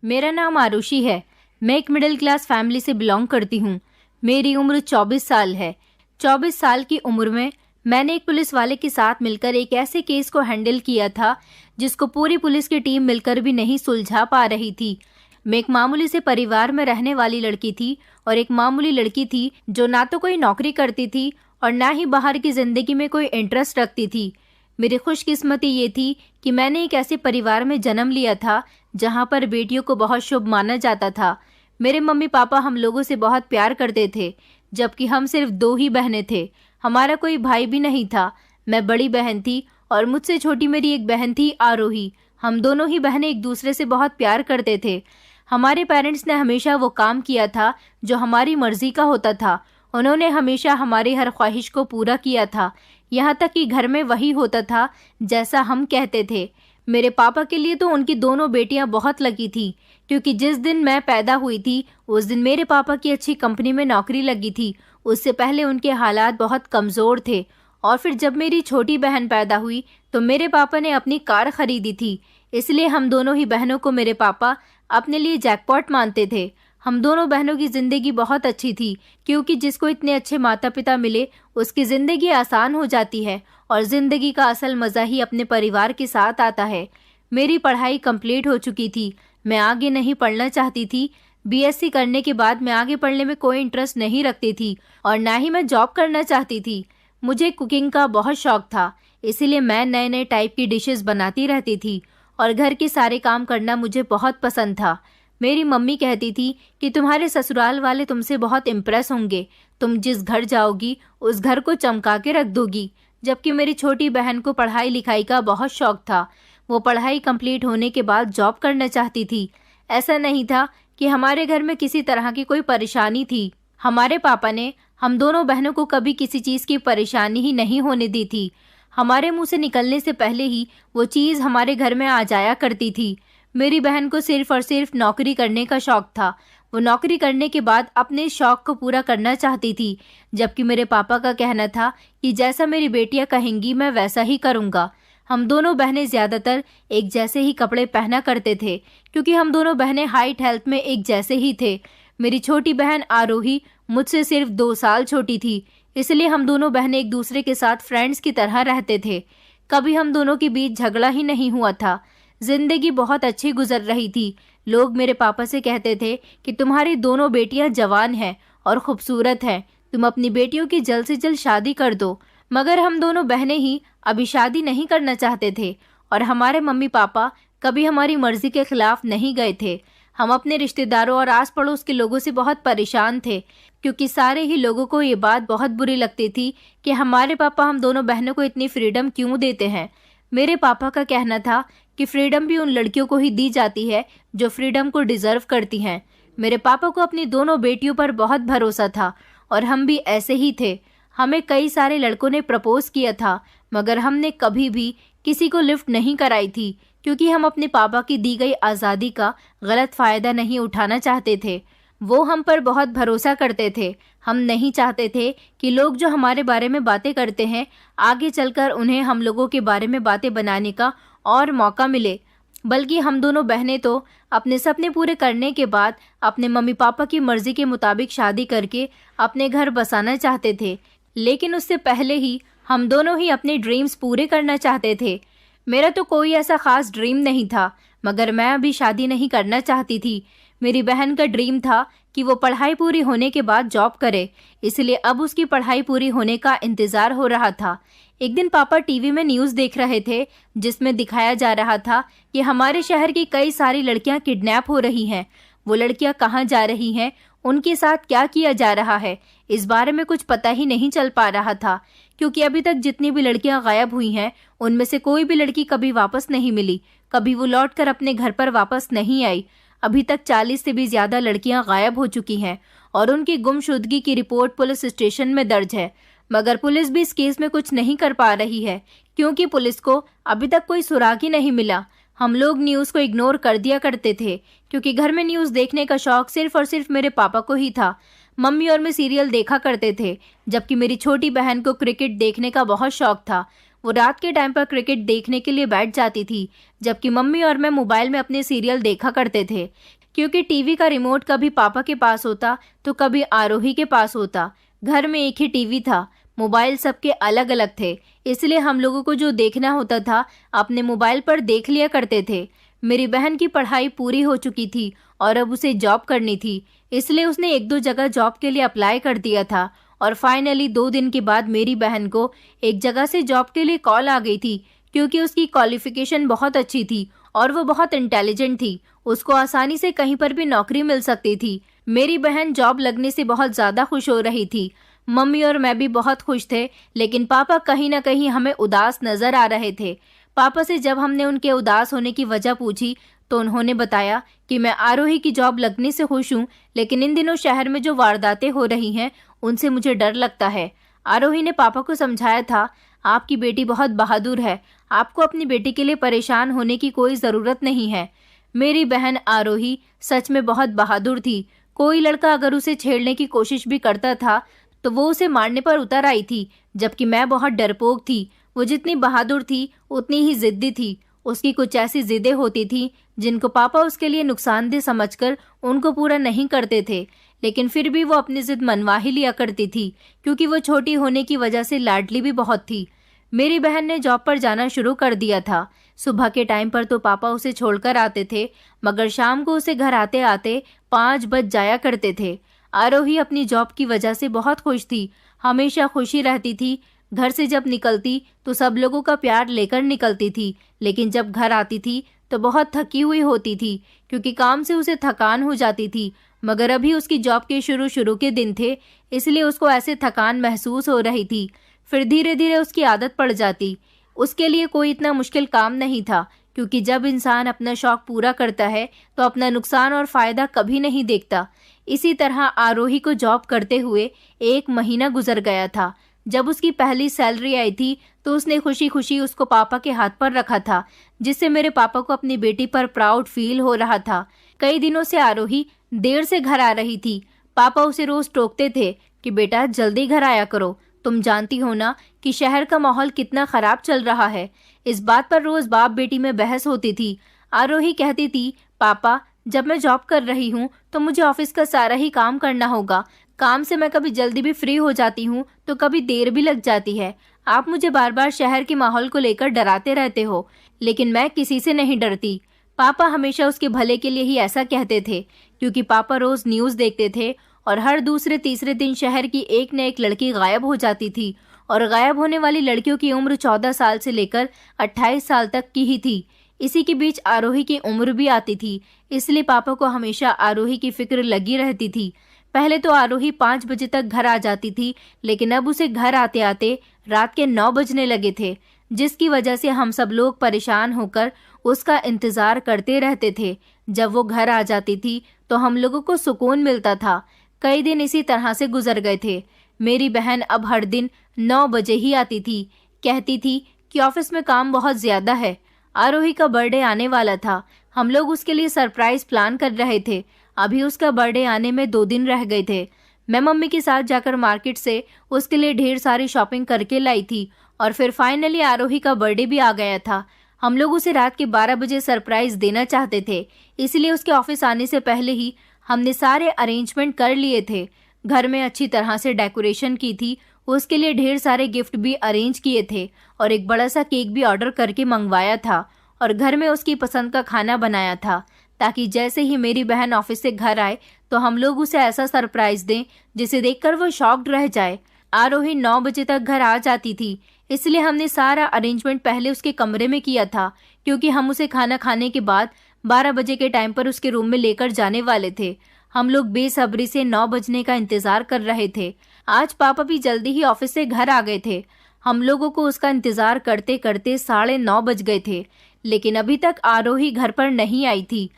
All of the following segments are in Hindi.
मेरा नाम आरुषि है। मैं एक मिडिल क्लास फैमिली से बिलोंग करती हूँ। मेरी उम्र 24 साल है। 24 साल की उम्र में मैंने एक पुलिस वाले के साथ मिलकर एक ऐसे केस को हैंडल किया था जिसको पूरी पुलिस की टीम मिलकर भी नहीं सुलझा पा रही थी। मैं एक मामूली से परिवार में रहने वाली लड़की थी और एक मामूली लड़की थी जो ना तो कोई नौकरी करती थी और ना ही बाहर की जिंदगी में कोई इंटरेस्ट रखती थी। मेरी खुशकिस्मती ये थी कि मैंने एक ऐसे परिवार में जन्म लिया था जहाँ पर बेटियों को बहुत शुभ माना जाता था। मेरे मम्मी पापा हम लोगों से बहुत प्यार करते थे, जबकि हम सिर्फ 2 ही बहनें थे। हमारा कोई भाई भी नहीं था। मैं बड़ी बहन थी और मुझसे छोटी मेरी एक बहन थी आरोही। हम दोनों ही बहनें एक दूसरे से बहुत प्यार करते थे। हमारे पेरेंट्स ने हमेशा वो काम किया था जो हमारी मर्जी का होता था। उन्होंने हमेशा हमारी हर ख्वाहिश को पूरा किया था, यहाँ तक कि घर में वही होता था जैसा हम कहते थे। मेरे पापा के लिए तो उनकी दोनों बेटियां बहुत लकी थी, क्योंकि जिस दिन मैं पैदा हुई थी उस दिन मेरे पापा की अच्छी कंपनी में नौकरी लगी थी। उससे पहले उनके हालात बहुत कमज़ोर थे। और फिर जब मेरी छोटी बहन पैदा हुई तो मेरे पापा ने अपनी कार खरीदी थी। इसलिए हम दोनों ही बहनों को मेरे पापा अपने लिए जैकपॉट मानते थे। हम दोनों बहनों की ज़िंदगी बहुत अच्छी थी, क्योंकि जिसको इतने अच्छे माता पिता मिले उसकी ज़िंदगी आसान हो जाती है और ज़िंदगी का असल मज़ा ही अपने परिवार के साथ आता है। मेरी पढ़ाई कंप्लीट हो चुकी थी। मैं आगे नहीं पढ़ना चाहती थी। बीएससी करने के बाद मैं आगे पढ़ने में कोई इंटरेस्ट नहीं रखती थी और ना ही मैं जॉब करना चाहती थी। मुझे कुकिंग का बहुत शौक था, इसीलिए मैं नए नए टाइप की डिशेस बनाती रहती थी और घर के सारे काम करना मुझे बहुत पसंद था। मेरी मम्मी कहती थी कि तुम्हारे ससुराल वाले तुमसे बहुत इम्प्रेस होंगे, तुम जिस घर जाओगी उस घर को चमका के रख दोगी। जबकि मेरी छोटी बहन को पढ़ाई लिखाई का बहुत शौक था। वो पढ़ाई कंप्लीट होने के बाद जॉब करना चाहती थी। ऐसा नहीं था कि हमारे घर में किसी तरह की कोई परेशानी थी। हमारे पापा ने हम दोनों बहनों को कभी किसी चीज़ की परेशानी ही नहीं होने दी थी। हमारे मुंह से निकलने से पहले ही वो चीज़ हमारे घर में आ जाया करती थी। मेरी बहन को सिर्फ और सिर्फ नौकरी करने का शौक था। वो नौकरी करने के बाद अपने शौक को पूरा करना चाहती थी, जबकि मेरे पापा का कहना था कि जैसा मेरी बेटियां कहेंगी मैं वैसा ही करूँगा। हम दोनों बहनें ज़्यादातर एक जैसे ही कपड़े पहना करते थे, क्योंकि हम दोनों बहनें हाइट हेल्थ में एक जैसे ही थे। मेरी छोटी बहन आरोही मुझसे सिर्फ 2 साल छोटी थी, इसलिए हम दोनों बहनें एक दूसरे के साथ फ्रेंड्स की तरह रहते थे। कभी हम दोनों के बीच झगड़ा ही नहीं हुआ था। जिंदगी बहुत अच्छी गुजर रही थी। लोग मेरे पापा से कहते थे कि तुम्हारी दोनों बेटियां जवान हैं और खूबसूरत हैं, तुम अपनी बेटियों की जल्द से जल्द शादी कर दो। मगर हम दोनों बहनें ही अभी शादी नहीं करना चाहते थे और हमारे मम्मी पापा कभी हमारी मर्जी के खिलाफ नहीं गए थे। हम अपने रिश्तेदारों और आस पड़ोस के लोगों से बहुत परेशान थे, क्योंकि सारे ही लोगों को ये बात बहुत बुरी लगती थी कि हमारे पापा हम दोनों बहनों को इतनी फ्रीडम क्यों देते हैं। मेरे पापा का कहना था कि फ्रीडम भी उन लड़कियों को ही दी जाती है जो फ्रीडम को डिजर्व करती हैं। मेरे पापा को अपनी दोनों बेटियों पर बहुत भरोसा था और हम भी ऐसे ही थे। हमें कई सारे लड़कों ने प्रपोज किया था, मगर हमने कभी भी किसी को लिफ्ट नहीं कराई थी, क्योंकि हम अपने पापा की दी गई आज़ादी का गलत फ़ायदा नहीं उठाना चाहते थे। वो हम पर बहुत भरोसा करते थे। हम नहीं चाहते थे कि लोग जो हमारे बारे में बातें करते हैं आगे चलकर उन्हें हम लोगों के बारे में बातें बनाने का और मौका मिले। बल्कि हम दोनों बहनें तो अपने सपने पूरे करने के बाद अपने मम्मी पापा की मर्जी के मुताबिक शादी करके अपने घर बसाना चाहते थे। लेकिन उससे पहले ही हम दोनों ही अपने ड्रीम्स पूरे करना चाहते थे। मेरा तो कोई ऐसा खास ड्रीम नहीं था, मगर मैं अभी शादी नहीं करना चाहती थी। मेरी बहन का ड्रीम था कि वो पढ़ाई पूरी होने के बाद जॉब करे, इसलिए अब उसकी पढ़ाई पूरी होने का इंतज़ार हो रहा था। एक दिन पापा टीवी में न्यूज़ देख रहे थे, जिसमें दिखाया जा रहा था कि हमारे शहर की कई सारी लड़कियां किडनैप हो रही हैं। वो लड़कियां कहाँ जा रही हैं, उनके साथ क्या किया जा रहा है, इस बारे में कुछ पता ही नहीं चल पा रहा था, क्योंकि अभी तक जितनी भी लड़कियां गायब हुई हैं उनमें से कोई भी लड़की कभी वापस नहीं मिली। कभी वो लौटकर अपने घर पर वापस नहीं आई। अभी तक 40 से भी ज़्यादा लड़कियां गायब हो चुकी हैं और उनकी गुमशुदगी की रिपोर्ट पुलिस स्टेशन में दर्ज है। मगर पुलिस भी इस केस में कुछ नहीं कर पा रही है, क्योंकि पुलिस को अभी तक कोई सुराग ही नहीं मिला। हम लोग न्यूज़ को इग्नोर कर दिया करते थे, क्योंकि घर में न्यूज़ देखने का शौक सिर्फ और सिर्फ मेरे पापा को ही था। मम्मी और मैं सीरियल देखा करते थे, जबकि मेरी छोटी बहन को क्रिकेट देखने का बहुत शौक था। वो रात के टाइम पर क्रिकेट देखने के लिए बैठ जाती थी, जबकि मम्मी और मैं मोबाइल में अपने सीरियल देखा करते थे। क्योंकि टीवी का रिमोट कभी पापा के पास होता तो कभी आरोही के पास होता। घर में एक ही टीवी था, मोबाइल सबके अलग अलग थे, इसलिए हम लोगों को जो देखना होता था अपने मोबाइल पर देख लिया करते थे। मेरी बहन की पढ़ाई पूरी हो चुकी थी और अब उसे जॉब करनी थी, इसलिए उसने एक दो जगह जॉब के लिए अप्लाई कर दिया था और फाइनली 2 दिन के बाद मेरी बहन को एक जगह से जॉब के लिए कॉल आ गई थी। क्योंकि उसकी क्वालिफिकेशन बहुत अच्छी थी और वो बहुत इंटेलिजेंट थी, उसको आसानी से कहीं पर भी नौकरी मिल सकती थी। मेरी बहन जॉब लगने से बहुत ज़्यादा खुश हो रही थी। मम्मी और मैं भी बहुत खुश थे, लेकिन पापा कहीं ना कहीं हमें उदास नजर आ रहे थे। पापा से जब हमने उनके उदास होने की वजह पूछी तो उन्होंने बताया कि मैं आरोही की जॉब लगने से खुश हूँ, लेकिन इन दिनों शहर में जो वारदातें हो रही हैं उनसे मुझे डर लगता है। आरोही ने पापा को समझाया था, आपकी बेटी बहुत बहादुर है, आपको अपनी बेटी के लिए परेशान होने की कोई ज़रूरत नहीं है। मेरी बहन आरोही सच में बहुत बहादुर थी। कोई लड़का अगर उसे छेड़ने की कोशिश भी करता था तो वो उसे मारने पर उतर आई थी, जबकि मैं बहुत डरपोक थी। वो जितनी बहादुर थी उतनी ही जिद्दी थी। उसकी कुछ ऐसी जिदें होती थी जिनको पापा उसके लिए नुकसानदेह समझकर उनको पूरा नहीं करते थे, लेकिन फिर भी वो अपनी जिद मनवा ही लिया करती थी, क्योंकि वो छोटी होने की वजह से लाडली भी बहुत थी। मेरी बहन ने जॉब पर जाना शुरू कर दिया था। सुबह के टाइम पर तो पापा उसे छोड़कर आते थे, मगर शाम को उसे घर आते आते 5 बज जाया करते थे। आरोही अपनी जॉब की वजह से बहुत खुश थी, हमेशा खुशी रहती थी। घर से जब निकलती तो सब लोगों का प्यार लेकर निकलती थी, लेकिन जब घर आती थी तो बहुत थकी हुई होती थी, क्योंकि काम से उसे थकान हो जाती थी। मगर अभी उसकी जॉब के शुरू के दिन थे, इसलिए उसको ऐसे थकान महसूस हो रही थी। फिर धीरे धीरे उसकी आदत पड़ जाती। उसके लिए कोई इतना मुश्किल काम नहीं था, क्योंकि जब इंसान अपना शौक पूरा करता है तो अपना नुकसान और फायदा कभी नहीं देखता। इसी तरह आरोही को जॉब करते हुए 1 महीना गुजर गया था। जब उसकी पहली सैलरी आई थी तो उसने खुशी खुशी उसको पापा के हाथ पर रखा था, जिससे मेरे पापा को अपनी बेटी पर प्राउड फील हो रहा था। कई दिनों से आरोही देर से घर आ रही थी। पापा उसे रोज टोकते थे कि बेटा जल्दी घर आया करो, तुम जानती हो ना कि शहर का माहौल कितना खराब चल रहा है। इस बात पर रोज बाप बेटी में बहस होती थी। आरोही कहती थी, पापा जब मैं जॉब कर रही हूँ तो मुझे ऑफिस का सारा ही काम करना होगा। काम से मैं कभी जल्दी भी फ्री हो जाती हूँ तो कभी देर भी लग जाती है। आप मुझे बार बार शहर के माहौल को लेकर डराते रहते हो, लेकिन मैं किसी से नहीं डरती। पापा हमेशा उसके भले के लिए ही ऐसा कहते थे, क्योंकि पापा रोज न्यूज़ देखते थे और हर दूसरे तीसरे दिन शहर की एक न एक लड़की गायब हो जाती थी, और गायब होने वाली लड़कियों की उम्र 14 साल से लेकर 28 साल तक की ही थी। इसी के बीच आरोही की उम्र भी आती थी, इसलिए पापा को हमेशा आरोही की फिक्र लगी रहती थी। पहले तो आरोही 5 बजे तक घर आ जाती थी, लेकिन अब उसे घर आते आते रात के 9 बजने लगे थे, जिसकी वजह से हम सब लोग परेशान होकर उसका इंतजार करते रहते थे। जब वो घर आ जाती थी तो हम लोगों को सुकून मिलता था। कई दिन इसी तरह से गुजर गए थे। मेरी बहन अब हर दिन 9 बजे ही आती थी। कहती थी कि ऑफिस में काम बहुत ज्यादा है। आरोही का बर्थडे आने वाला था। हम लोग उसके लिए सरप्राइज प्लान कर रहे थे। अभी उसका बर्थडे आने में 2 दिन रह गए थे। मैं मम्मी के साथ जाकर मार्केट से उसके लिए ढेर सारी शॉपिंग करके लाई थी, और फिर फाइनली आरोही का बर्थडे भी आ गया था। हम लोग उसे रात के 12 बजे सरप्राइज देना चाहते थे, इसलिए उसके ऑफिस आने से पहले ही हमने सारे अरेंजमेंट कर लिए थे। घर में अच्छी तरह से डेकोरेशन की थी, उसके लिए ढेर सारे गिफ्ट भी अरेंज किए थे और एक बड़ा सा केक भी ऑर्डर करके मंगवाया था, और घर में उसकी पसंद का खाना बनाया था, ताकि जैसे ही मेरी बहन ऑफिस से घर आए तो हम लोग उसे ऐसा सरप्राइज दें जिसे देखकर वो शॉक्ड रह जाए। आरोही 9 बजे तक घर आ जाती थी, इसलिए हमने सारा अरेंजमेंट पहले उसके कमरे में किया था, क्योंकि हम उसे खाना खाने के बाद 12 बजे के टाइम पर उसके रूम में लेकर जाने वाले थे। हम लोग बेसब्री से 9 बजने का इंतजार कर रहे थे। आज पापा भी जल्दी ही ऑफिस से घर आ गए थे। हम लोगों को उसका इंतजार करते करते 9:30 बज गए थे, लेकिन अभी तक आरोही घर पर नहीं आई थी।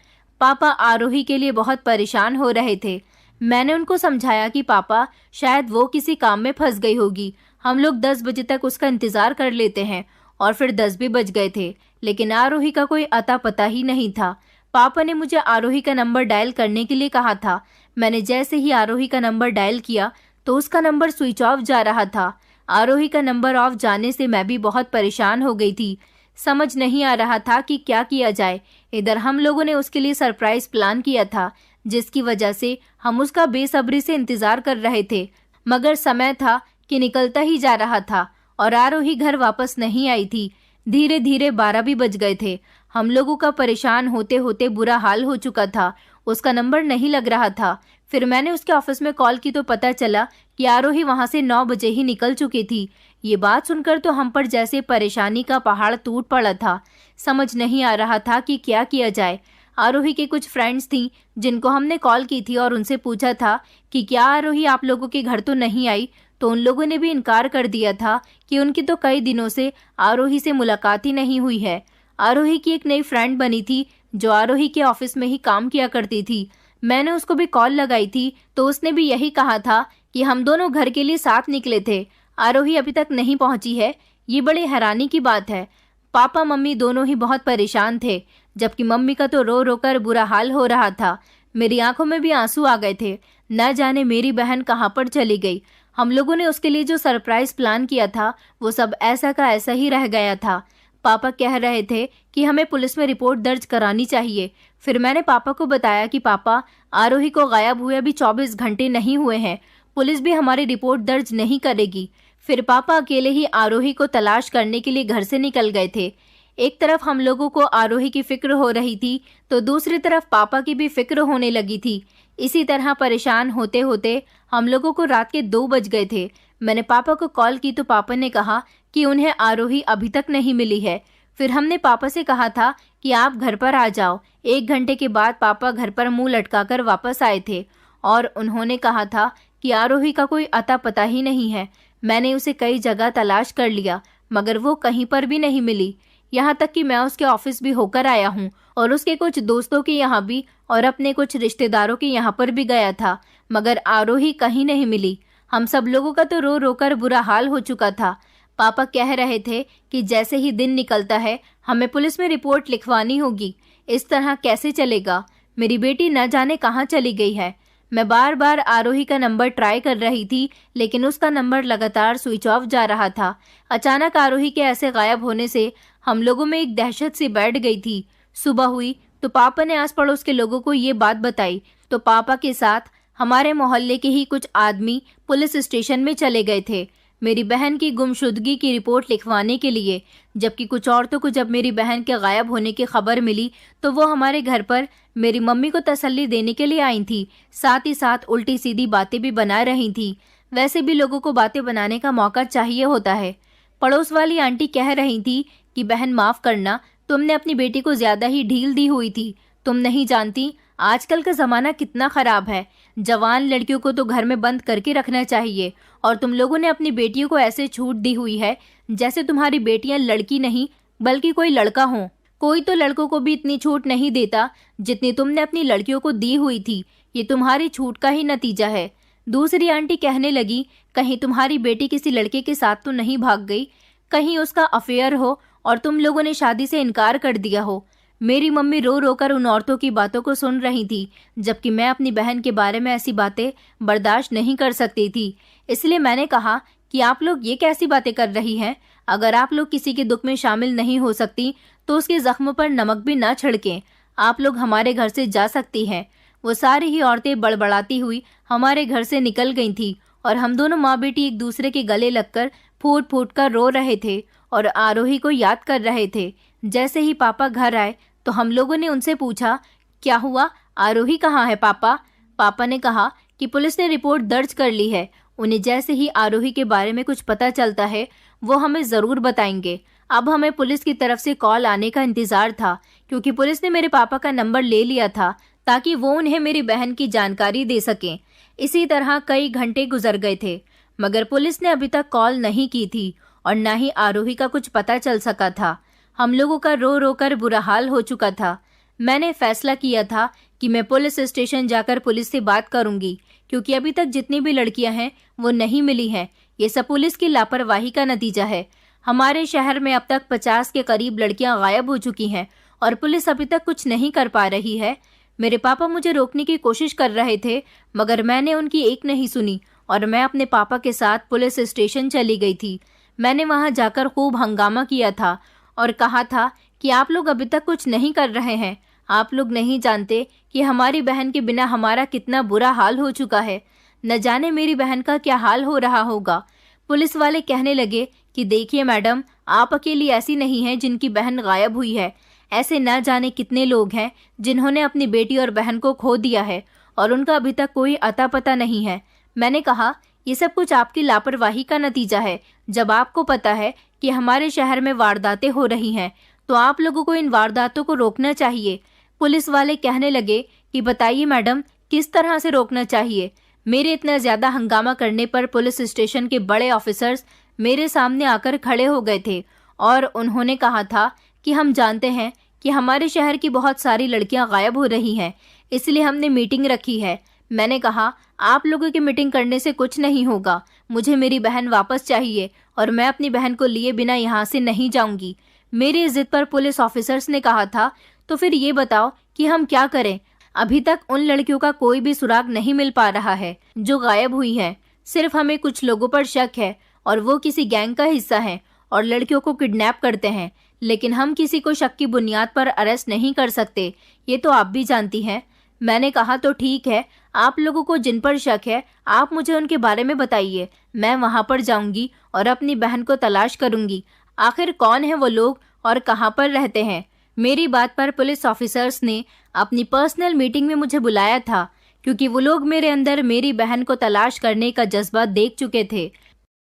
पापा आरोही के लिए बहुत परेशान हो रहे थे। मैंने उनको समझाया कि पापा शायद वो किसी काम में फंस गई होगी, हम लोग 10 बजे तक उसका इंतजार कर लेते हैं, और फिर 10 भी बज गए थे, लेकिन आरोही का कोई अता पता ही नहीं था। पापा ने मुझे आरोही का नंबर डायल करने के लिए कहा था। मैंने जैसे ही आरोही का नंबर डायल किया तो उसका नंबर स्विच ऑफ जा रहा था। आरोही का नंबर ऑफ जाने से मैं भी बहुत परेशान हो गई थी। समझ नहीं आ रहा था कि क्या किया जाए। इधर हम लोगों ने उसके लिए सरप्राइज प्लान किया था, जिसकी वजह से हम उसका बेसब्री से इंतजार कर रहे थे, मगर समय था कि निकलता ही जा रहा था और आरोही घर वापस नहीं आई थी। धीरे धीरे 12 भी बज गए थे। हम लोगों का परेशान होते होते बुरा हाल हो चुका था। उसका नंबर नहीं लग रहा था। फिर मैंने उसके ऑफिस में कॉल की तो पता चला कि आरोही वहां से 9 बजे ही निकल चुकी थी। ये बात सुनकर तो हम पर जैसे परेशानी का पहाड़ टूट पड़ा था। समझ नहीं आ रहा था कि क्या किया जाए। आरोही के कुछ फ्रेंड्स थी जिनको हमने कॉल की थी और उनसे पूछा था कि क्या आरोही आप लोगों के घर तो नहीं आई, तो उन लोगों ने भी इनकार कर दिया था कि उनकी तो कई दिनों से आरोही से मुलाकात ही नहीं हुई है। आरोही की एक नई फ्रेंड बनी थी जो आरोही के ऑफिस में ही काम किया करती थी। मैंने उसको भी कॉल लगाई थी तो उसने भी यही कहा था कि हम दोनों घर के लिए साथ निकले थे। आरोही अभी तक नहीं पहुंची है। ये बड़ी हैरानी की बात है। पापा मम्मी दोनों ही बहुत परेशान थे, जबकि मम्मी का तो रो रो कर बुरा हाल हो रहा था। मेरी आंखों में भी आंसू आ गए थे। न जाने मेरी बहन कहाँ पर चली गई। हम लोगों ने उसके लिए जो सरप्राइज प्लान किया था वो सब ऐसा का ऐसा ही रह गया था। पापा कह रहे थे कि हमें पुलिस में रिपोर्ट दर्ज करानी चाहिए। फिर मैंने पापा को बताया कि पापा, आरोही को गायब हुए अभी 24 घंटे नहीं हुए हैं, पुलिस भी हमारी रिपोर्ट दर्ज नहीं करेगी। फिर पापा अकेले ही आरोही को तलाश करने के लिए घर से निकल गए थे। एक तरफ हम लोगों को आरोही की फिक्र हो रही थी तो दूसरी तरफ पापा की भी फिक्र होने लगी थी। इसी तरह परेशान होते होते हम लोगों को रात के 2 बज गए थे। मैंने पापा को कॉल की तो पापा ने कहा कि उन्हें आरोही अभी तक नहीं मिली है। फिर हमने पापा से कहा था कि आप घर पर आ जाओ। 1 घंटे के बाद पापा घर पर मुंह लटकाकर वापस आए थे और उन्होंने कहा था कि आरोही का कोई अता पता ही नहीं है। मैंने उसे कई जगह तलाश कर लिया मगर वो कहीं पर भी नहीं मिली। यहाँ तक कि मैं उसके ऑफिस भी होकर आया हूँ और उसके कुछ दोस्तों के यहाँ भी और अपने कुछ रिश्तेदारों के यहाँ पर भी गया था, मगर आरोही कहीं नहीं मिली। हम सब लोगों का तो रो रो कर बुरा हाल हो चुका था। पापा कह रहे थे कि जैसे ही दिन निकलता है हमें पुलिस में रिपोर्ट लिखवानी होगी। इस तरह कैसे चलेगा। मेरी बेटी न जाने कहाँ चली गई है। मैं बार बार आरोही का नंबर ट्राई कर रही थी लेकिन उसका नंबर लगातार स्विच ऑफ जा रहा था। अचानक आरोही के ऐसे गायब होने से हम लोगों में एक दहशत सी बैठ गई थी। सुबह हुई तो पापा ने आस पड़ोस के लोगों को ये बात बताई तो पापा के साथ हमारे मोहल्ले के ही कुछ आदमी पुलिस स्टेशन में चले गए थे मेरी बहन की गुमशुदगी की रिपोर्ट लिखवाने के लिए। जबकि कुछ औरतों को जब मेरी बहन के गायब होने की खबर मिली तो वो हमारे घर पर मेरी मम्मी को तसल्ली देने के लिए आई थी। साथ ही साथ उल्टी सीधी बातें भी बना रही थी। वैसे भी लोगों को बातें बनाने का मौका चाहिए होता है। पड़ोस वाली आंटी कह रही थी कि बहन माफ करना, तुमने अपनी बेटी को ज्यादा ही ढील दी हुई थी। तुम नहीं जानती आजकल का जमाना कितना खराब है। जवान लड़कियों को तो घर में बंद करके रखना चाहिए और तुम लोगों ने अपनी बेटियों को ऐसे छूट दी हुई है जैसे तुम्हारी बेटियां लड़की नहीं बल्कि कोई लड़का हो। कोई तो लड़कों को भी इतनी छूट नहीं देता जितनी तुमने अपनी लड़कियों को दी हुई थी। ये तुम्हारी छूट का ही नतीजा है। दूसरी आंटी कहने लगी, कहीं तुम्हारी बेटी किसी लड़के के साथ तो नहीं भाग गई, कहीं उसका अफेयर हो और तुम लोगों ने शादी से इनकार कर दिया हो। मेरी मम्मी रो रो कर उन औरतों की बातों को सुन रही थी, जबकि मैं अपनी बहन के बारे में ऐसी बातें बर्दाश्त नहीं कर सकती थी। इसलिए मैंने कहा कि आप लोग ये कैसी बातें कर रही हैं। अगर आप लोग किसी के दुख में शामिल नहीं हो सकती तो उसके जख्म पर नमक भी ना छिड़कें। आप लोग हमारे घर से जा सकती हैं। वो सारी ही औरतें बड़बड़ाती हुई हमारे घर से निकल गई थी और हम दोनों माँ बेटी एक दूसरे के गले लगकर फूट फूट कर रो रहे थे और आरोही को याद कर रहे थे। जैसे ही पापा घर आए तो हम लोगों ने उनसे पूछा, क्या हुआ, आरोही कहाँ है पापा। पापा ने कहा कि पुलिस ने रिपोर्ट दर्ज कर ली है। उन्हें जैसे ही आरोही के बारे में कुछ पता चलता है वो हमें ज़रूर बताएंगे। अब हमें पुलिस की तरफ से कॉल आने का इंतज़ार था क्योंकि पुलिस ने मेरे पापा का नंबर ले लिया था ताकि वो उन्हें मेरी बहन की जानकारी दे सकें। इसी तरह कई घंटे गुजर गए थे मगर पुलिस ने अभी तक कॉल नहीं की थी और न ही आरोही का कुछ पता चल सका था। हम लोगों का रो रो कर बुरा हाल हो चुका था। मैंने फैसला किया था कि मैं पुलिस स्टेशन जाकर पुलिस से बात करूंगी क्योंकि अभी तक जितनी भी लड़कियां हैं वो नहीं मिली हैं। ये सब पुलिस की लापरवाही का नतीजा है। हमारे शहर में अब तक 50 के करीब लड़कियां गायब हो चुकी हैं और पुलिस अभी तक कुछ नहीं कर पा रही है। मेरे पापा मुझे रोकने की कोशिश कर रहे थे मगर मैंने उनकी एक नहीं सुनी और मैं अपने पापा के साथ पुलिस स्टेशन चली गई थी। मैंने वहां जाकर खूब हंगामा किया था और कहा था कि आप लोग अभी तक कुछ नहीं कर रहे हैं। आप लोग नहीं जानते कि हमारी बहन के बिना हमारा कितना बुरा हाल हो चुका है। न जाने मेरी बहन का क्या हाल हो रहा होगा। पुलिस वाले कहने लगे कि देखिए मैडम, आप अकेली ऐसी नहीं हैं जिनकी बहन गायब हुई है। ऐसे न जाने कितने लोग हैं जिन्होंने अपनी बेटी और बहन को खो दिया है और उनका अभी तक कोई अता पता नहीं है। मैंने कहा, ये सब कुछ आपकी लापरवाही का नतीजा है। जब आपको पता है कि हमारे शहर में वारदातें हो रही हैं, तो आप लोगों को इन वारदातों को रोकना चाहिए। पुलिस वाले कहने लगे कि बताइए मैडम, किस तरह से रोकना चाहिए। मेरे इतना ज्यादा हंगामा करने पर पुलिस स्टेशन के बड़े ऑफिसर्स मेरे सामने आकर खड़े हो गए थे और उन्होंने कहा था कि हम जानते हैं कि हमारे शहर की बहुत सारी लड़कियां गायब हो रही हैं, इसलिए हमने मीटिंग रखी है। मैंने कहा, आप लोगों की मीटिंग करने से कुछ नहीं होगा। मुझे मेरी बहन वापस चाहिए और मैं अपनी बहन को लिए बिना यहाँ से नहीं जाऊंगी। मेरी इस जिद पर पुलिस ऑफिसर्स ने कहा था, तो फिर ये बताओ कि हम क्या करें। अभी तक उन लड़कियों का कोई भी सुराग नहीं मिल पा रहा है जो गायब हुई हैं। सिर्फ हमें कुछ लोगों पर शक है और वो किसी गैंग का हिस्सा है और लड़कियों को किडनैप करते हैं, लेकिन हम किसी को शक की बुनियाद पर अरेस्ट नहीं कर सकते। ये तो आप भी जानती हैं। मैंने कहा, तो ठीक है, आप लोगों को जिन पर शक है आप मुझे उनके बारे में बताइए। मैं वहां पर जाऊंगी और अपनी बहन को तलाश करूंगी। आखिर कौन है वो लोग और कहां पर रहते हैं। मेरी बात पर पुलिस ऑफिसर्स ने अपनी पर्सनल मीटिंग में मुझे बुलाया था, क्योंकि वो लोग मेरे अंदर मेरी बहन को तलाश करने का जज्बा देख चुके थे।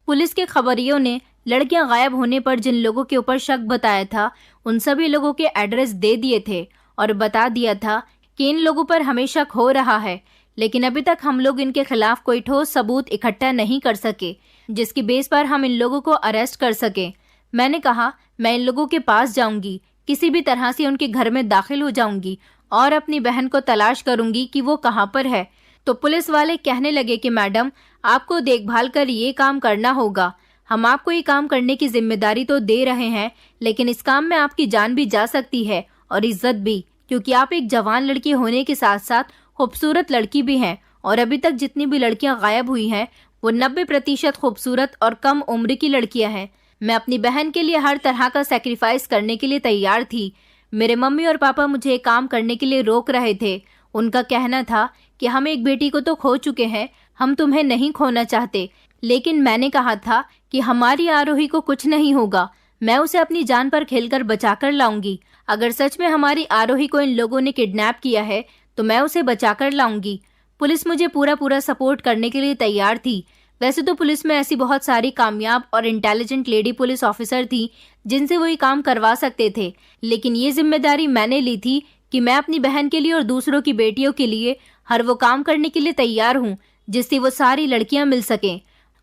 पुलिस के खबरियों ने लड़कियां गायब होने पर जिन लोगों के ऊपर शक बताया था, उन सभी लोगों के एड्रेस दे दिए थे और बता दिया था कि इन लोगों पर हमें शक हो रहा है, लेकिन अभी तक हम लोग इनके खिलाफ कोई ठोस सबूत इकट्ठा नहीं कर सके जिसकी बेस पर हम इन लोगों को अरेस्ट कर सके। मैंने कहा, मैं इन लोगों के पास जाऊंगी, किसी भी तरह से उनके घर में दाखिल हो जाऊंगी और अपनी बहन को तलाश करूंगी कि वो कहाँ पर है। तो पुलिस वाले कहने लगे कि मैडम, आपको देखभाल कर ये काम करना होगा। हम आपको ये काम करने की जिम्मेदारी तो दे रहे हैं, लेकिन इस काम में आपकी जान भी जा सकती है और इज्जत भी, क्योंकि आप एक जवान लड़की होने के साथ साथ खूबसूरत लड़की भी हैं और अभी तक जितनी भी लड़कियां गायब हुई हैं वो 90% खूबसूरत और कम उम्र की लड़कियां हैं। मैं अपनी बहन के लिए हर तरह का सैक्रिफाइस करने के लिए तैयार थी। मेरे मम्मी और पापा मुझे काम करने के लिए रोक रहे थे। उनका कहना था कि हम एक बेटी को तो खो चुके हैं, हम तुम्हें नहीं खोना चाहते। लेकिन मैंने कहा था कि हमारी आरोही को कुछ नहीं होगा, मैं उसे अपनी जान पर खेलकर बचाकर लाऊंगी। अगर सच में हमारी आरोही को इन लोगों ने किडनैप किया है तो मैं उसे बचाकर लाऊंगी। पुलिस मुझे पूरा सपोर्ट करने के लिए तैयार थी। वैसे तो पुलिस में ऐसी बहुत सारी कामयाब और इंटेलिजेंट लेडी पुलिस ऑफिसर थी जिनसे वो ये काम करवा सकते थे, लेकिन ये जिम्मेदारी मैंने ली थी कि मैं अपनी बहन के लिए और दूसरों की बेटियों के लिए हर वो काम करने के लिए तैयार हूँ जिससे वो सारी लड़कियां मिल सकें।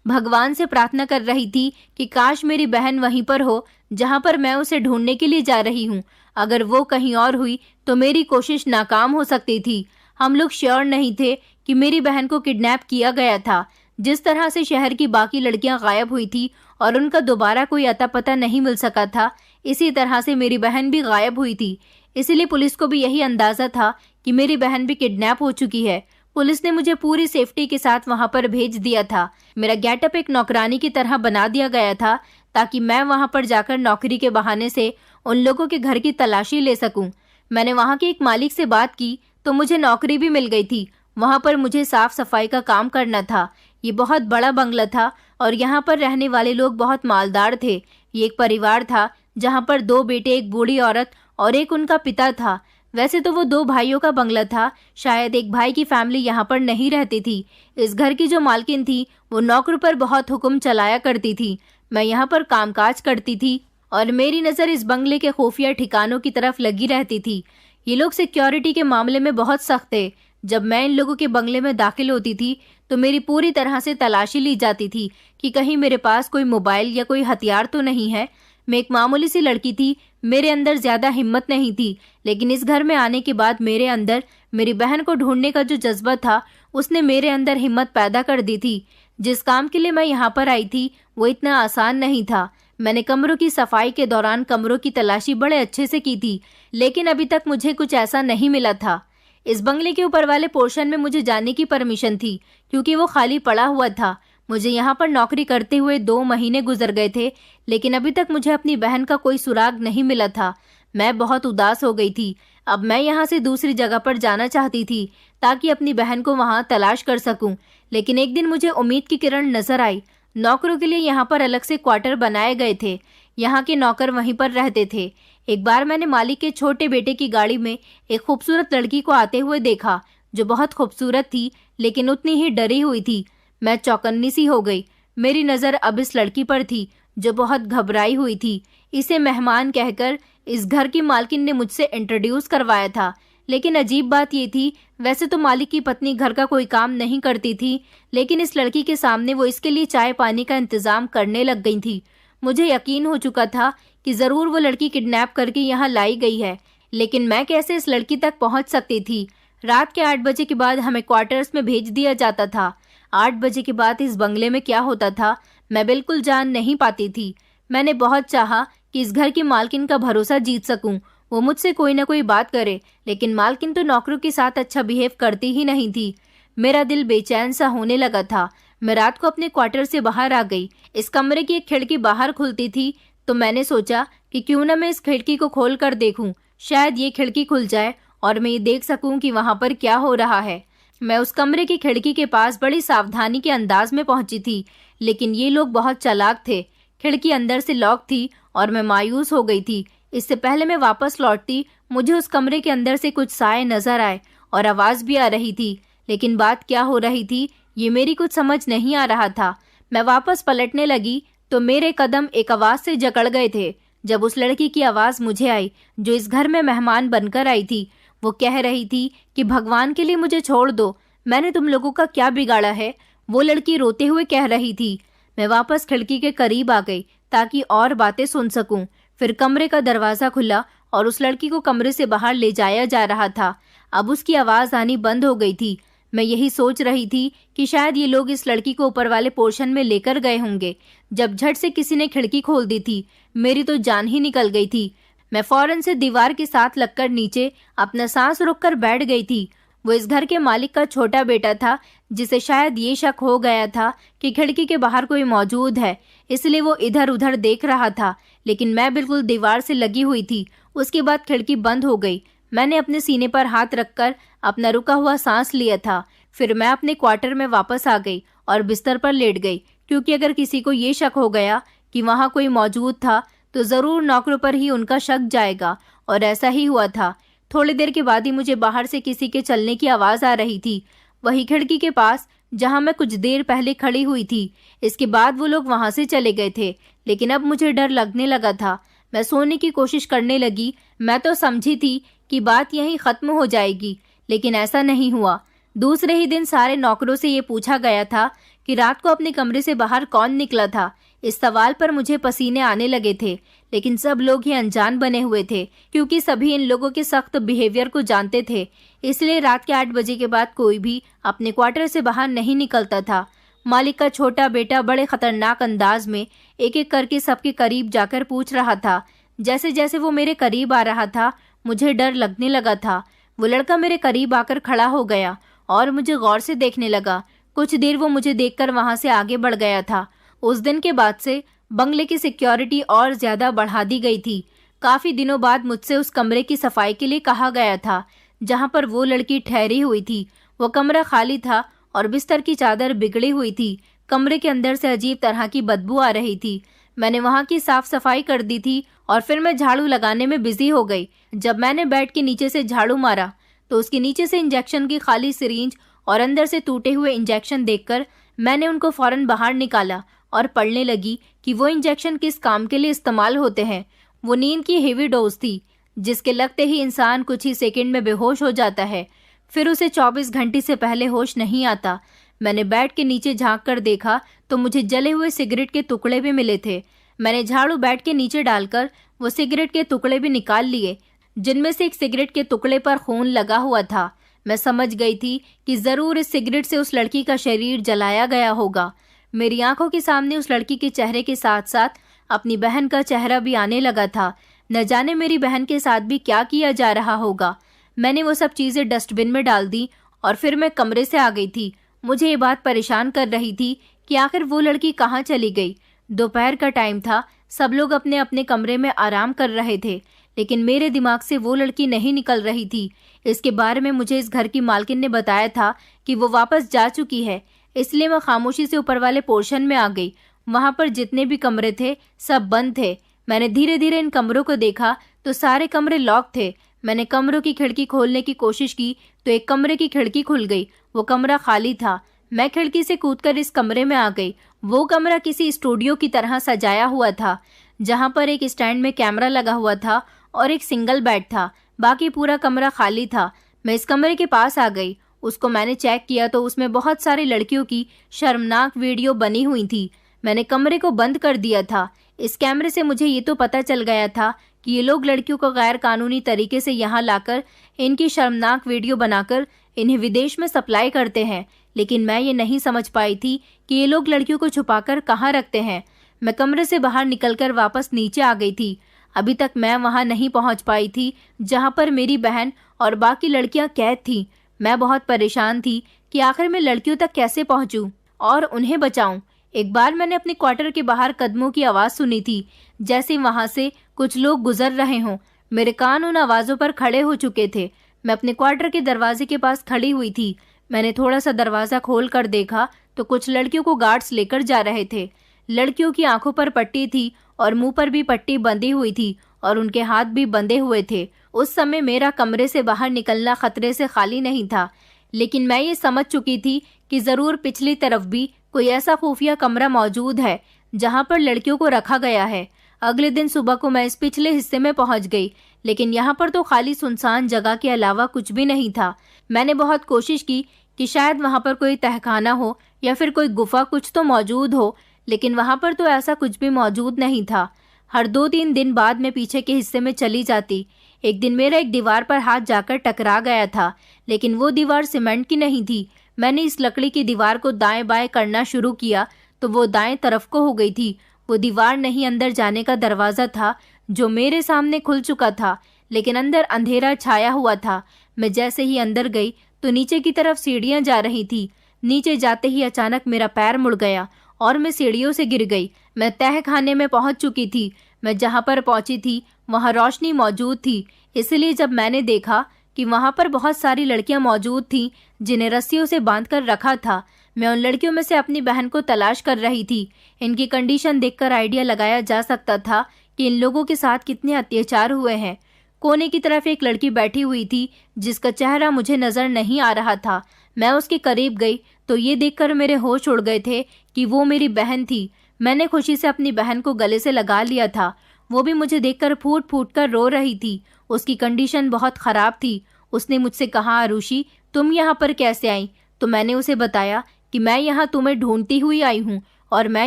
भगवान से प्रार्थना कर रही थी कि काश मेरी बहन वहीं पर हो जहां पर मैं उसे ढूंढने के लिए जा रही हूँ। अगर वो कहीं और हुई तो मेरी कोशिश नाकाम हो सकती थी। हम लोग श्योर नहीं थे कि मेरी बहन को किडनैप किया गया था। जिस तरह से शहर की बाकी लड़कियां गायब हुई थी और उनका दोबारा कोई अता पता नहीं मिल सका था, इसी तरह से मेरी बहन भी गायब हुई थी। इसलिए पुलिस को भी यही अंदाजा था कि मेरी बहन भी किडनैप हो चुकी है। पुलिस ने मुझे पूरी सेफ्टी के साथ वहां पर भेज दिया था। मेरा गेटअप एक नौकरानी की तरह बना दिया गया था ताकि मैं वहां पर जाकर नौकरी के बहाने से उन लोगों के घर की तलाशी ले सकूं। मैंने वहां के एक मालिक से बात की तो मुझे नौकरी भी मिल गई थी। वहां पर मुझे साफ सफाई का काम करना था। ये बहुत बड़ा बंगला था और यहाँ पर रहने वाले लोग बहुत मालदार थे। ये एक परिवार था जहाँ पर 2 बेटे, एक बूढ़ी औरत और एक उनका पिता था। वैसे तो वो 2 भाइयों का बंगला था, शायद एक भाई की फैमिली यहाँ पर नहीं रहती थी। इस घर की जो मालकिन थी वो नौकर पर बहुत हुक्म चलाया करती थी। मैं यहाँ पर कामकाज करती थी और मेरी नज़र इस बंगले के खुफिया ठिकानों की तरफ लगी रहती थी। ये लोग सिक्योरिटी के मामले में बहुत सख्त थे। जब मैं इन लोगों के बंगले में दाखिल होती थी तो मेरी पूरी तरह से तलाशी ली जाती थी कि कहीं मेरे पास कोई मोबाइल या कोई हथियार तो नहीं है। मैं एक मामूली सी लड़की थी, मेरे अंदर ज्यादा हिम्मत नहीं थी, लेकिन इस घर में आने के बाद मेरे अंदर मेरी बहन को ढूंढने का जो जज्बा था उसने मेरे अंदर हिम्मत पैदा कर दी थी। जिस काम के लिए मैं यहाँ पर आई थी वो इतना आसान नहीं था। मैंने कमरों की सफाई के दौरान कमरों की तलाशी बड़े अच्छे से की थी, लेकिन अभी तक मुझे कुछ ऐसा नहीं मिला था। इस बंगले के ऊपर वाले पोर्शन में मुझे जाने की परमिशन थी क्योंकि वो खाली पड़ा हुआ था। मुझे यहाँ पर नौकरी करते हुए 2 महीने गुजर गए थे, लेकिन अभी तक मुझे अपनी बहन का कोई सुराग नहीं मिला था। मैं बहुत उदास हो गई थी। अब मैं यहाँ से दूसरी जगह पर जाना चाहती थी ताकि अपनी बहन को वहाँ तलाश कर सकूं। लेकिन एक दिन मुझे उम्मीद की किरण नजर आई। नौकरों के लिए यहाँ पर अलग से क्वार्टर बनाए गए थे। यहाँ के नौकर वहीं पर रहते थे। एक बार मैंने मालिक के छोटे बेटे की गाड़ी में एक खूबसूरत लड़की को आते हुए देखा, जो बहुत खूबसूरत थी लेकिन उतनी ही डरी हुई थी। मैं चौकन्नी सी हो गई। मेरी नज़र अब इस लड़की पर थी जो बहुत घबराई हुई थी। इसे मेहमान कहकर इस घर की मालकिन ने मुझसे इंट्रोड्यूस करवाया था। लेकिन अजीब बात ये थी, वैसे तो मालिक की पत्नी घर का कोई काम नहीं करती थी, लेकिन इस लड़की के सामने वो इसके लिए चाय पानी का इंतजाम करने लग गई थी। मुझे यकीन हो चुका था कि जरूर वो लड़की किडनैप करके यहाँ लाई गई है, लेकिन मैं कैसे इस लड़की तक पहुँच सकती थी। रात के 8 बजे के बाद हमें क्वार्टर्स में भेज दिया जाता था। 8 बजे के बाद इस बंगले में क्या होता था मैं बिल्कुल जान नहीं पाती थी। मैंने बहुत चाहा कि इस घर की मालकिन का भरोसा जीत सकूं, वो मुझसे कोई ना कोई बात करे, लेकिन मालकिन तो नौकरों के साथ अच्छा बिहेव करती ही नहीं थी। मेरा दिल बेचैन सा होने लगा था। मैं रात को अपने क्वार्टर से बाहर आ गई। इस कमरे की एक खिड़की बाहर खुलती थी, तो मैंने सोचा कि क्यों ना मैं इस खिड़की को खोल कर देखूं। शायद ये खिड़की खुल जाए और मैं ये देख सकूं कि वहां पर क्या हो रहा है। मैं उस कमरे की खिड़की के पास बड़ी सावधानी के अंदाज में पहुंची थी, लेकिन ये लोग बहुत चालाक थे। खिड़की अंदर से लॉक थी और मैं मायूस हो गई थी। इससे पहले मैं वापस लौटती, मुझे उस कमरे के अंदर से कुछ साए नजर आए और आवाज भी आ रही थी, लेकिन बात क्या हो रही थी ये मेरी कुछ समझ नहीं आ रहा था। मैं वापस पलटने लगी तो मेरे कदम एक आवाज से जकड़ गए थे। जब उस लड़की की आवाज मुझे आई जो इस घर में मेहमान बनकर आई थी, वो कह रही थी कि भगवान के लिए मुझे छोड़ दो, मैंने तुम लोगों का क्या बिगाड़ा है, वो लड़की रोते हुए कह रही थी। मैं वापस खिड़की के करीब आ गई ताकि और बातें सुन सकूं। फिर कमरे का दरवाजा खुला और उस लड़की को कमरे से बाहर ले जाया जा रहा था। अब उसकी आवाज आनी बंद हो गई थी। मैं यही सोच रही थी कि शायद ये लोग इस लड़की को ऊपर वाले पोर्शन में लेकर गए होंगे, जब झट से किसी ने खिड़की खोल दी थी। मेरी तो जान ही निकल गई थी। मैं फौरन से दीवार के साथ लगकर नीचे अपना सांस रोककर बैठ गई थी। वो इस घर के मालिक का छोटा बेटा था, जिसे शायद ये शक हो गया था कि खिड़की के बाहर कोई मौजूद है, इसलिए वो इधर उधर देख रहा था। लेकिन मैं बिल्कुल दीवार से लगी हुई थी। उसके बाद खिड़की बंद हो गई। मैंने अपने सीने पर हाथ रखकर अपना रुका हुआ सांस लिया था। फिर मैं अपने क्वार्टर में वापस आ गई और बिस्तर पर लेट गई, क्योंकि अगर किसी को ये शक हो गया कि वहाँ कोई मौजूद था तो जरूर नौकरों पर ही उनका शक जाएगा, और ऐसा ही हुआ था। थोड़ी देर के बाद ही मुझे बाहर से किसी के चलने की आवाज आ रही थी, वही खिड़की के पास जहां मैं कुछ देर पहले खड़ी हुई थी। इसके बाद वो लोग वहां से चले गए थे, लेकिन अब मुझे डर लगने लगा था। मैं सोने की कोशिश करने लगी। मैं तो समझी थी कि बात यहीं खत्म हो जाएगी, लेकिन ऐसा नहीं हुआ। दूसरे ही दिन सारे नौकरों से ये पूछा गया था कि रात को अपने कमरे से बाहर कौन निकला था। इस सवाल पर मुझे पसीने आने लगे थे, लेकिन सब लोग ही अनजान बने हुए थे, क्योंकि सभी इन लोगों के सख्त बिहेवियर को जानते थे। इसलिए रात के 8 बजे के बाद कोई भी अपने क्वार्टर से बाहर नहीं निकलता था। मालिक का छोटा बेटा बड़े खतरनाक अंदाज में एक एक करके सबके करीब जाकर पूछ रहा था। जैसे जैसे वो मेरे करीब आ रहा था, मुझे डर लगने लगा था। वो लड़का मेरे करीब आकर खड़ा हो गया और मुझे गौर से देखने लगा। कुछ देर वो मुझे देखकर वहां से आगे बढ़ गया था। उस दिन के बाद से बंगले की सिक्योरिटी और ज्यादा बढ़ा दी गई थी। काफी दिनों बाद मुझसे उस कमरे की सफाई के लिए कहा गया था जहां पर वो लड़की ठहरी हुई थी। वो कमरा खाली था और बिस्तर की चादर बिगड़ी हुई थी। कमरे के अंदर से अजीब तरह की बदबू आ रही थी। मैंने वहां की साफ सफाई कर दी थी और फिर मैं झाड़ू लगाने में बिजी हो गई। जब मैंने बेड के नीचे से झाड़ू मारा तो उसके नीचे से इंजेक्शन की खाली सिरिंज और अंदर से टूटे हुए इंजेक्शन देखकर मैंने उनको फौरन बाहर निकाला और पढ़ने लगी कि वो इंजेक्शन किस काम के लिए इस्तेमाल होते हैं। वो नींद की हेवी डोज थी, जिसके लगते ही इंसान कुछ ही सेकंड में बेहोश हो जाता है। फिर उसे 24 घंटे से पहले होश नहीं आता। मैंने बेड के नीचे झांक कर देखा तो मुझे जले हुए सिगरेट के टुकड़े भी मिले थे। मैंने झाड़ू बेड के नीचे डालकर वो सिगरेट के टुकड़े भी निकाल लिए, जिनमें से एक सिगरेट के टुकड़े पर खून लगा हुआ था। मैं समझ गई थी कि जरूर इस सिगरेट से उस लड़की का शरीर जलाया गया होगा। मेरी आंखों के सामने उस लड़की के चेहरे के साथ साथ अपनी बहन का चेहरा भी आने लगा था। न जाने मेरी बहन के साथ भी क्या किया जा रहा होगा। मैंने वो सब चीज़ें डस्टबिन में डाल दी और फिर मैं कमरे से आ गई थी। मुझे ये बात परेशान कर रही थी कि आखिर वो लड़की कहाँ चली गई। दोपहर का टाइम था, सब लोग अपने अपने कमरे में आराम कर रहे थे, लेकिन मेरे दिमाग से वो लड़की नहीं निकल रही थी। इसके बारे में मुझे इस घर की मालकिन ने बताया था कि वो वापस जा चुकी है, इसलिए मैं खामोशी से ऊपर वाले पोर्शन में आ गई। वहां पर जितने भी कमरे थे सब बंद थे। मैंने धीरे धीरे इन कमरों को देखा तो सारे कमरे लॉक थे। मैंने कमरों की खिड़की खोलने की कोशिश की तो एक कमरे की खिड़की खुल गई। वो कमरा खाली था। मैं खिड़की से कूदकर इस कमरे में आ गई। वो कमरा किसी स्टूडियो की तरह सजाया हुआ था, जहां पर एक स्टैंड में कैमरा लगा हुआ था और एक सिंगल बेड था। बाकी पूरा कमरा खाली था। मैं इस कमरे के पास आ गई। उसको मैंने चेक किया तो उसमें बहुत सारी लड़कियों की शर्मनाक वीडियो बनी हुई थी। मैंने कमरे को बंद कर दिया था। इस कैमरे से मुझे ये तो पता चल गया था कि ये लोग लड़कियों को गैर कानूनी तरीके से यहाँ लाकर इनकी शर्मनाक वीडियो बनाकर इन्हें विदेश में सप्लाई करते हैं, लेकिन मैं ये नहीं समझ पाई थी कि ये लोग लड़कियों को छुपाकर कहाँ रखते हैं। मैं कमरे से बाहर निकलकर वापस नीचे आ गई थी। अभी तक मैं वहां नहीं पहुंच पाई थी जहां पर मेरी बहन और बाकी लड़कियां कैद थीं। मैं बहुत परेशान थी कि आखिर मैं लड़कियों तक कैसे पहुंचूं और उन्हें बचाऊं। एक बार मैंने अपने क्वार्टर के बाहर कदमों की आवाज सुनी थी, जैसे वहां से कुछ लोग गुजर रहे हों। मेरे कान उन आवाजों पर खड़े हो चुके थे। मैं अपने क्वार्टर के दरवाजे के पास खड़ी हुई थी। मैंने थोड़ा सा दरवाजा खोल कर देखा तो कुछ लड़कियों को गार्ड्स लेकर जा रहे थे। लड़कियों की आंखों पर पट्टी थी और मुंह पर भी पट्टी बंधी हुई थी और उनके हाथ भी बंधे हुए थे। उस समय मेरा कमरे से बाहर निकलना खतरे से खाली नहीं था, लेकिन मैं ये समझ चुकी थी कि जरूर पिछली तरफ भी कोई ऐसा खुफिया कमरा मौजूद है जहां पर लड़कियों को रखा गया है। अगले दिन सुबह को मैं इस पिछले हिस्से में पहुंच गई, लेकिन यहाँ पर तो खाली सुनसान जगह के अलावा कुछ भी नहीं था। मैंने बहुत कोशिश की कि शायद वहां पर कोई तहखाना हो या फिर कोई गुफा कुछ तो मौजूद हो, लेकिन वहां पर तो ऐसा कुछ भी मौजूद नहीं था। हर 2-3 दिन बाद मैं पीछे के हिस्से में चली जाती। एक दिन मेरा एक दीवार पर हाथ जाकर टकरा गया था, लेकिन वो दीवार सीमेंट की नहीं थी। मैंने इस लकड़ी की दीवार को दाएं बाएं करना शुरू किया तो वो दाएं तरफ को हो गई थी। वो दीवार नहीं, अंदर जाने का दरवाजा था जो मेरे सामने खुल चुका था, लेकिन अंदर अंधेरा छाया हुआ था। मैं जैसे ही अंदर गई तो नीचे की तरफ सीढ़ियां जा रही थी। नीचे जाते ही अचानक मेरा पैर मुड़ गया और मैं सीढ़ियों से गिर गई। मैं तहखाने में पहुंच चुकी थी। मैं जहां पर पहुंची थी वहां रोशनी मौजूद थी, इसलिए जब मैंने देखा कि वहां पर बहुत सारी लड़कियां मौजूद थीं जिन्हें रस्सियों से बांधकर रखा था, मैं उन लड़कियों में से अपनी बहन को तलाश कर रही थी। इनकी कंडीशन देखकर आइडिया लगाया जा सकता था कि इन लोगों के साथ कितने अत्याचार हुए हैं। कोने की तरफ एक लड़की बैठी हुई थी जिसका चेहरा मुझे नजर नहीं आ रहा था। मैं उसके करीब गई तो ये देखकर मेरे होश उड़ गए थे कि वो मेरी बहन थी। मैंने खुशी से अपनी बहन को गले से लगा लिया था। वो भी मुझे देखकर फूट फूट कर रो रही थी। उसकी कंडीशन बहुत खराब थी। उसने मुझसे कहा, आरुषि तुम यहाँ पर कैसे आई? तो मैंने उसे बताया कि मैं यहाँ तुम्हें ढूंढती हुई आई हूँ और मैं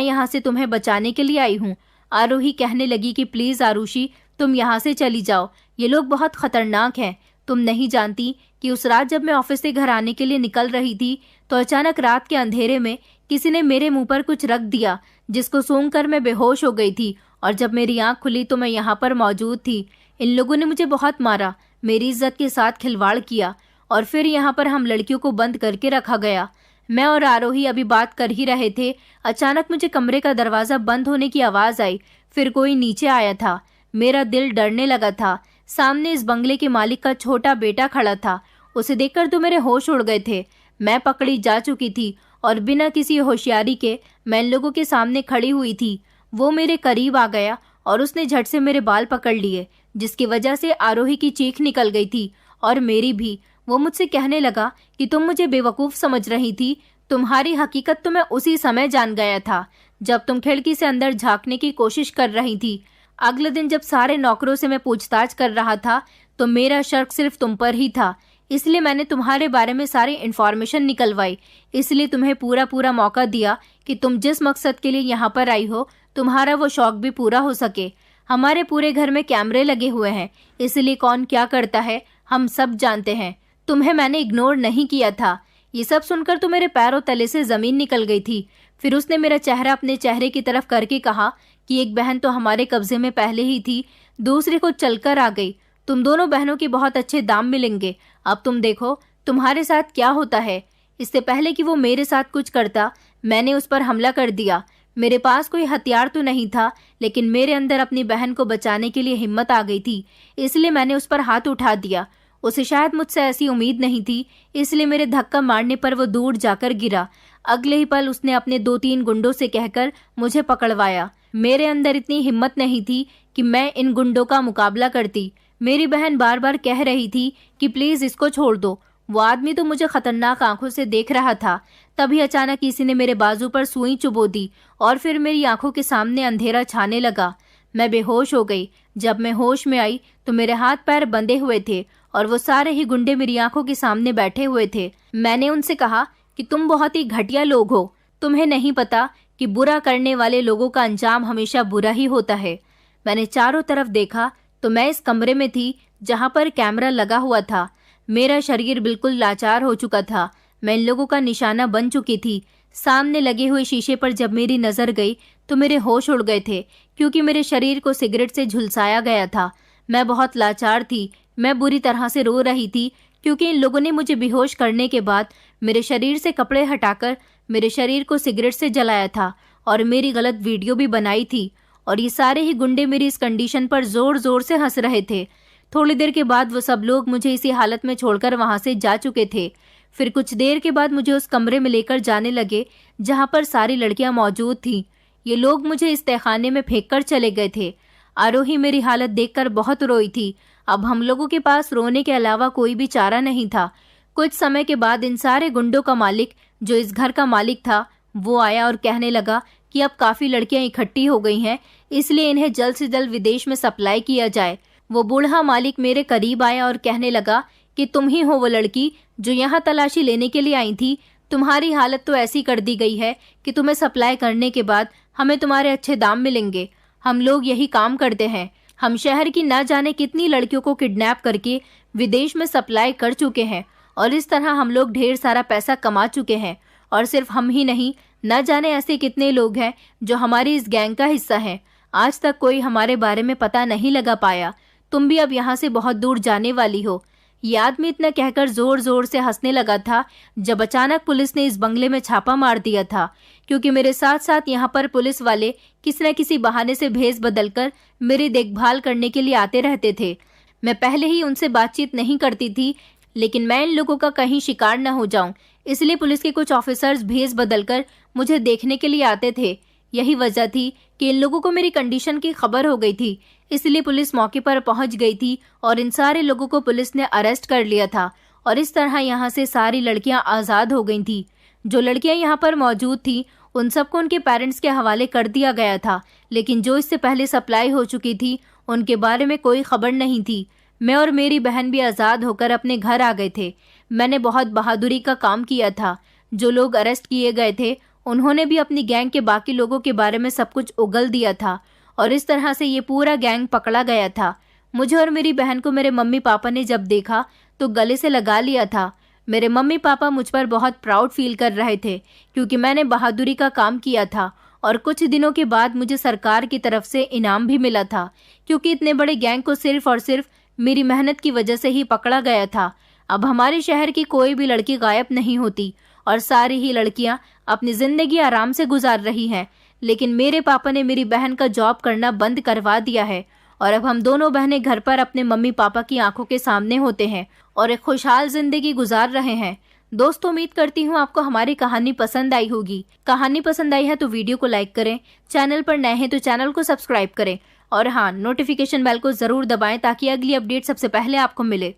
यहाँ से तुम्हें बचाने के लिए आई हूँ। आरोही कहने लगी कि प्लीज आरुषि तुम यहाँ से चली जाओ, ये लोग बहुत खतरनाक हैं। तुम नहीं जानती कि उस रात जब मैं ऑफिस से घर आने के लिए निकल रही थी तो अचानक रात के अंधेरे में किसी ने मेरे मुंह पर कुछ रख दिया, जिसको सूंघकर मैं बेहोश हो गई थी और जब मेरी आंख खुली तो मैं यहाँ पर मौजूद थी। इन लोगों ने मुझे बहुत मारा, मेरी इज्जत के साथ खिलवाड़ किया और फिर यहाँ पर हम लड़कियों को बंद करके रखा गया। मैं और आरोही अभी बात कर ही रहे थे, अचानक मुझे कमरे का दरवाजा बंद होने की आवाज आई। फिर कोई नीचे आया था। मेरा दिल डरने लगा था। सामने इस बंगले के मालिक का छोटा बेटा खड़ा था। उसे देखकर तो मेरे होश उड़ गए थे। मैं पकड़ी जा चुकी थी और बिना किसी होशियारी के मैं इन लोगों के सामने खड़ी हुई थी। वो मेरे करीब आ गया और उसने झट से मेरे बाल पकड़ लिए, जिसकी वजह से आरोही की चीख निकल गई थी और मेरी भी। वो मुझसे कहने लगा कि तुम मुझे बेवकूफ समझ रही थी, तुम्हारी हकीकत तो मैं उसी समय जान गया था जब तुम खिड़की से अंदर झांकने की कोशिश कर रही थी। अगले दिन जब सारे नौकरों से मैं पूछताछ कर रहा था तो मेरा शक सिर्फ तुम पर ही था, इसलिए मैंने तुम्हारे बारे में सारी इन्फॉर्मेशन निकलवाई। इसलिए तुम्हें पूरा मौका दिया कि तुम जिस मकसद के लिए यहाँ पर आई हो तुम्हारा वो शौक भी पूरा हो सके। हमारे पूरे घर में कैमरे लगे हुए हैं, इसलिए कौन क्या करता है हम सब जानते हैं। तुम्हें मैंने इग्नोर नहीं किया था। ये सब सुनकर तो मेरे पैरों तले से जमीन निकल गई थी। फिर उसने मेरा चेहरा अपने चेहरे की तरफ करके कहा कि एक बहन तो हमारे कब्जे में पहले ही थी, दूसरी को चलकर आ गई। तुम दोनों बहनों के बहुत अच्छे दाम मिलेंगे। अब तुम देखो तुम्हारे साथ क्या होता है। इससे पहले कि वो मेरे साथ कुछ करता, मैंने उस पर हमला कर दिया। मेरे पास कोई हथियार तो नहीं था, लेकिन मेरे अंदर अपनी बहन को बचाने के लिए हिम्मत आ गई थी, इसलिए मैंने उस पर हाथ उठा दिया। उसे शायद मुझसे ऐसी उम्मीद नहीं थी, इसलिए मेरे धक्का मारने पर वो दूर जाकर गिरा। अगले ही पल उसने अपने 2-3 गुंडों से कहकर मुझे पकड़वाया। मेरे अंदर इतनी हिम्मत नहीं थी कि मैं इन गुंडों का मुकाबला करती। मेरी बहन बार बार कह रही थी कि प्लीज इसको छोड़ दो। वो आदमी तो मुझे खतरनाक आंखों से देख रहा था। तभी अचानक किसी ने मेरे बाजू पर सुई चुभो दी और फिर मेरी आंखों के सामने अंधेरा छाने लगा। मैं बेहोश हो गई। जब मैं होश में आई तो मेरे हाथ पैर बंधे हुए थे और वो सारे ही गुंडे मेरी आंखों के सामने बैठे हुए थे। मैंने उनसे कहा कि तुम बहुत ही घटिया लोग हो। तुम्हें नहीं पता कि बुरा करने वाले लोगों का अंजाम हमेशा बुरा ही होता है। मैंने चारों तरफ देखा तो मैं इस कमरे में थी जहां पर कैमरा लगा हुआ था। मेरा शरीर बिल्कुल लाचार हो चुका था। मैं इन लोगों का निशाना बन चुकी थी। सामने लगे हुए शीशे पर जब मेरी नजर गई तो मेरे होश उड़ गए थे, क्योंकि मेरे शरीर को सिगरेट से झुलसाया गया था। मैं बहुत लाचार थी। मैं बुरी तरह से रो रही थी, क्योंकि इन लोगों ने मुझे बेहोश करने के बाद मेरे शरीर से कपड़े हटाकर मेरे शरीर को सिगरेट से जलाया था और मेरी गलत वीडियो भी बनाई थी। और ये सारे ही गुंडे मेरी इस कंडीशन पर जोर जोर से हंस रहे थे। थोड़ी देर के बाद वो सब लोग मुझे इसी हालत में छोड़कर वहां से जा चुके थे। फिर कुछ देर के बाद मुझे उस कमरे में लेकर जाने लगे जहां पर सारी लड़कियां मौजूद थीं। ये लोग मुझे इस तहखाने में फेंक कर चले गए थे। आरोही मेरी हालत देखकर बहुत रोई थी। अब हम लोगों के पास रोने के अलावा कोई भी चारा नहीं था। कुछ समय के बाद इन सारे गुंडों का मालिक, जो इस घर का मालिक था, वो आया और कहने लगा कि अब काफी लड़कियां इकट्ठी हो गई हैं, इसलिए इन्हें जल्द से जल्द विदेश में सप्लाई किया जाए। वो बूढ़ा मालिक मेरे करीब आया और कहने लगा कि तुम ही हो वो लड़की जो यहाँ तलाशी लेने के लिए आई थी। तुम्हारी हालत तो ऐसी कर दी गई है कि तुम्हें सप्लाई करने के बाद हमें तुम्हारे अच्छे दाम मिलेंगे। हम लोग यही काम करते हैं। हम शहर की न जाने कितनी लड़कियों को किडनैप करके विदेश में सप्लाई कर चुके हैं और इस तरह हम लोग ढेर सारा पैसा कमा चुके हैं। और सिर्फ हम ही नहीं, न जाने ऐसे कितने लोग हैं जो हमारी इस गैंग का हिस्सा हैं। आज तक कोई हमारे बारे में पता नहीं लगा पाया। तुम भी अब यहाँ से बहुत दूर जाने वाली हो। ये आदमी इतना कहकर जोर जोर से हंसने लगा था जब अचानक पुलिस ने इस बंगले में छापा मार दिया था, क्योंकि मेरे साथ साथ यहाँ पर पुलिस वाले किसी न किसी बहाने से भेस बदलकर मेरी देखभाल करने के लिए आते रहते थे। मैं पहले ही उनसे बातचीत नहीं करती थी, लेकिन मैं इन लोगों का कहीं शिकार न हो जाऊं, इसलिए पुलिस के कुछ ऑफिसर्स भेस बदलकर मुझे देखने के लिए आते थे। यही वजह थी कि इन लोगों को मेरी कंडीशन की खबर हो गई थी, इसलिए पुलिस मौके पर पहुंच गई थी और इन सारे लोगों को पुलिस ने अरेस्ट कर लिया था। और इस तरह यहाँ से सारी लड़कियां आज़ाद हो गई थी। जो लड़कियां यहाँ पर मौजूद थी उन सबको उनके पेरेंट्स के हवाले कर दिया गया था, लेकिन जो इससे पहले सप्लाई हो चुकी थी उनके बारे में कोई खबर नहीं थी। मैं और मेरी बहन भी आज़ाद होकर अपने घर आ गए थे। मैंने बहुत बहादुरी का काम किया था। जो लोग अरेस्ट किए गए थे उन्होंने भी अपनी गैंग के बाकी लोगों के बारे में सब कुछ उगल दिया था और इस तरह से ये पूरा गैंग पकड़ा गया था। मुझे और मेरी बहन को मेरे मम्मी पापा ने जब देखा तो गले से लगा लिया था। मेरे मम्मी पापा मुझ पर बहुत प्राउड फील कर रहे थे, क्योंकि मैंने बहादुरी का काम किया था। और कुछ दिनों के बाद मुझे सरकार की तरफ से इनाम भी मिला था, क्योंकि इतने बड़े गैंग को सिर्फ और सिर्फ मेरी मेहनत की वजह से ही पकड़ा गया था। अब हमारे शहर की कोई भी लड़की गायब नहीं होती और सारी ही लड़कियां अपनी जिंदगी आराम से गुजार रही हैं। लेकिन मेरे पापा ने मेरी बहन का जॉब करना बंद करवा दिया है और अब हम दोनों बहनें घर पर अपने मम्मी पापा की आंखों के सामने होते हैं और एक खुशहाल जिंदगी गुजार रहे हैं। दोस्तों, उम्मीद करती हूँ आपको हमारी कहानी पसंद आई होगी। कहानी पसंद आई है तो वीडियो को लाइक करें, चैनल पर नए हैं तो चैनल को सब्सक्राइब करें और हाँ, नोटिफिकेशन बेल को जरूर दबाएं ताकि अगली अपडेट सबसे पहले आपको मिले।